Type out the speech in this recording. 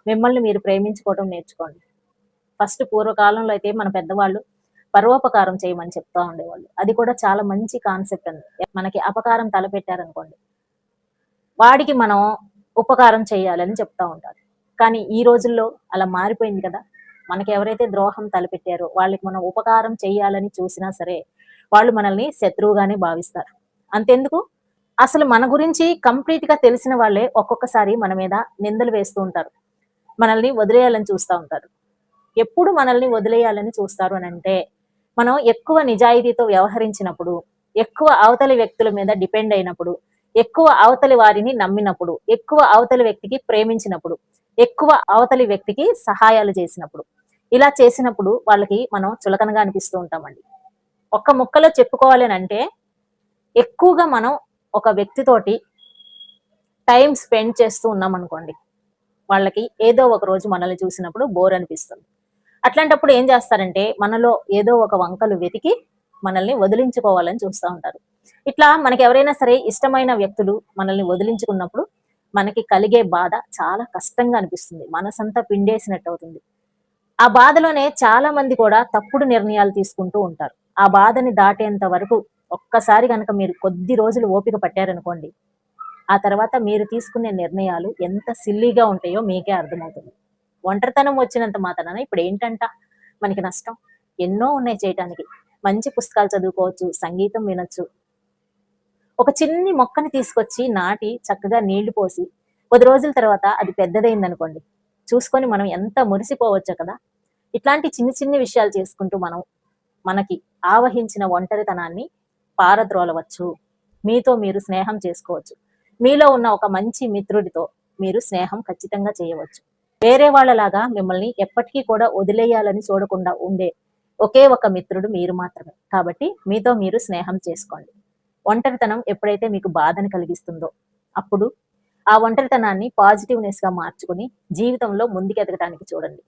మిమ్మల్ని మీరు ప్రేమించుకోవడం నేర్చుకోండి. ఫస్ట్ పూర్వకాలంలో అయితే మన పెద్దవాళ్ళు పరోపకారం చేయమని చెప్తా ఉండేవాళ్ళు. అది కూడా చాలా మంచి కాన్సెప్ట్ అండి. మనకి అపకారం తలపెట్టారనుకోండి, వాడికి మనం ఉపకారం చేయాలని చెప్తా ఉంటారు. కానీ ఈ రోజుల్లో అలా మారిపోయింది కదా! మనకెవరైతే ద్రోహం తలపెట్టారో వాళ్ళకి మనం ఉపకారం చేయాలని చూసినా సరే, వాళ్ళు మనల్ని శత్రువుగానే భావిస్తారు. అంతెందుకు అసలు మన గురించి కంప్లీట్‌గా తెలిసిన వాళ్ళే ఒక్కొక్కసారి మన మీద నిందలు వేస్తూ ఉంటారు. మనల్ని వదిలేయాలని చూస్తా ఉంటారు. ఎప్పుడు మనల్ని వదిలేయాలని చూస్తారు అనంటే, మనం ఎక్కువ నిజాయితీతో వ్యవహరించినప్పుడు, ఎక్కువ అవతలి వ్యక్తుల మీద డిపెండ్ అయినప్పుడు, ఎక్కువ అవతలి వారిని నమ్మినప్పుడు, ఎక్కువ అవతలి వ్యక్తికి ప్రేమించినప్పుడు, ఎక్కువ అవతలి వ్యక్తికి సహాయాలు చేసినప్పుడు. ఇలా చేసినప్పుడు వాళ్ళకి మనం చులకనగా అనిపిస్తూ ఉంటామండి. ఒక్క ముక్కలో చెప్పుకోవాలి అనంటే, ఎక్కువగా మనం ఒక వ్యక్తితోటి టైమ్ స్పెండ్ చేస్తూ ఉన్నామనుకోండి, వాళ్ళకి ఏదో ఒక రోజు మనల్ని చూసినప్పుడు బోర్ అనిపిస్తుంది. అట్లాంటప్పుడు ఏం చేస్తారంటే, మనలో ఏదో ఒక వంకలు వెతికి మనల్ని వదిలించుకోవాలని చూస్తా ఉంటారు. ఇట్లా మనకెవరైనా సరే ఇష్టమైన వ్యక్తులు మనల్ని వదిలించుకున్నప్పుడు, మనకి కలిగే బాధ చాలా కష్టంగా అనిపిస్తుంది. మనసంతా పిండేసినట్టవుతుంది. ఆ బాధలోనే చాలా మంది కూడా తప్పుడు నిర్ణయాలు తీసుకుంటూ ఉంటారు. ఆ బాధని దాటేంత వరకు ఒక్కసారి గనక మీరు కొద్ది రోజులు ఓపిక పట్టారనుకోండి, ఆ తర్వాత మీరు తీసుకునే నిర్ణయాలు ఎంత సిల్లీగా ఉంటాయో మీకే అర్థమవుతుంది. ఒంటరితనం వచ్చినంత మాత్రాన ఇప్పుడేంటంట మనకి నష్టం? ఎన్నో ఉన్నాయి చేయటానికి. మంచి పుస్తకాలు చదువుకోవచ్చు, సంగీతం వినొచ్చు. ఒక చిన్ని మొక్కని తీసుకొచ్చి నాటి చక్కగా నీళ్లు పోసి 10 రోజుల తర్వాత అది పెద్దదయిందనుకోండి. చూసుకొని మనం ఎంత మురిసిపోవచ్చో కదా! ఇట్లాంటి చిన్ని చిన్ని విషయాలు చేసుకుంటూ మనం మనకి ఆవహించిన ఒంటరితనాన్ని పారద్రోలవచ్చు. మీతో మీరు స్నేహం చేసుకోవచ్చు. మీలో ఉన్న ఒక మంచి మిత్రుడితో మీరు స్నేహం ఖచ్చితంగా చేయవచ్చు. వేరే వాళ్ళలాగా మిమ్మల్ని ఎప్పటికీ కూడా వదిలేయాలని చూడకుండా ఉండే ఒకే ఒక మిత్రుడు మీరు మాత్రమే. కాబట్టి మీతో మీరు స్నేహం చేసుకోండి. ఒంటరితనం ఎప్పుడైతే మీకు బాధను కలిగిస్తుందో, అప్పుడు ఆ ఒంటరితనాన్ని పాజిటివ్‌నెస్‌గా మార్చుకొని జీవితంలో ముందుకెదగటానికి చూడండి.